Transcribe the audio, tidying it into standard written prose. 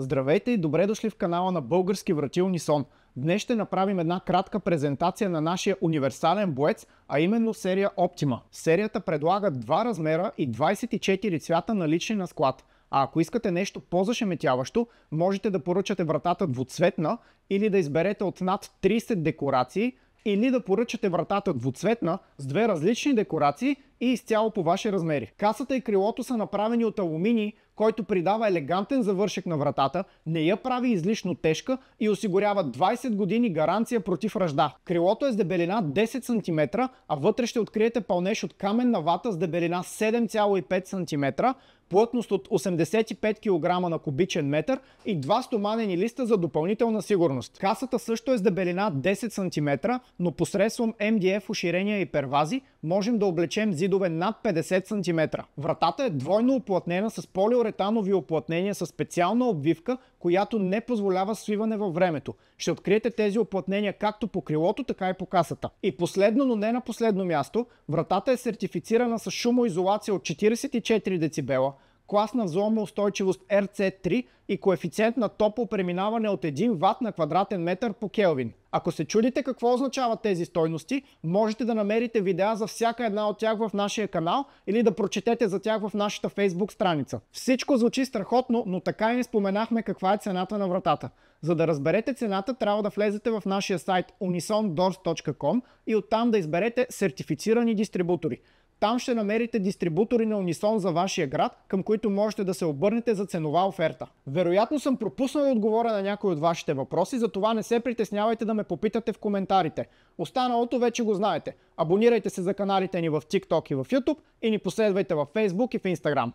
Здравейте и добре дошли в канала на Български врати Унисон. Днес ще направим една кратка презентация на нашия универсален боец, а именно серия Optima. Серията предлага два размера и 24 цвята налични на склад. А ако искате нещо по-зашеметяващо, можете да поръчате вратата двуцветна или да изберете от над 30 декорации, или да поръчате вратата двуцветна с две различни декорации и изцяло по ваши размери. Касата и крилото са направени от алуминий, който придава елегантен завършек на вратата, не я прави излишно тежка и осигурява 20 години гаранция против ръжда. Крилото е с дебелина 10 см, а вътре ще откриете пълнеж от каменна вата с дебелина 7,5 см, плътност от 85 кг на кубичен метър и два стоманени листа за допълнителна сигурност. Касата също е с дебелина 10 см, но посредством MDF уширения и первази можем да облечем зидове над 50 см. Вратата е двойно уплътнена с полиуретанови уплътнения със специална обвивка, която не позволява свиване във времето. Ще откриете тези уплътнения както по крилото, така и по касата. И последно, но не на последно място, вратата е сертифицирана с шумоизолация от 44 децибела, клас на взломоустойчивост RC3 и коефициент на топло преминаване от 1 Вт на квадратен метър по Келвин. Ако се чудите какво означават тези стойности, можете да намерите видеа за всяка една от тях в нашия канал или да прочетете за тях в нашата Facebook страница. Всичко звучи страхотно, но така и не споменахме каква е цената на вратата. За да разберете цената, трябва да влезете в нашия сайт unisondoors.com и оттам да изберете сертифицирани дистрибутори. Там ще намерите дистрибутори на Унисон за вашия град, към които можете да се обърнете за ценова оферта. Вероятно съм пропуснал да отговоря на някои от вашите въпроси, затова не се притеснявайте да ме попитате в коментарите. Останалото вече го знаете. Абонирайте се за каналите ни в TikTok и в YouTube и ни последвайте в Facebook и в Instagram.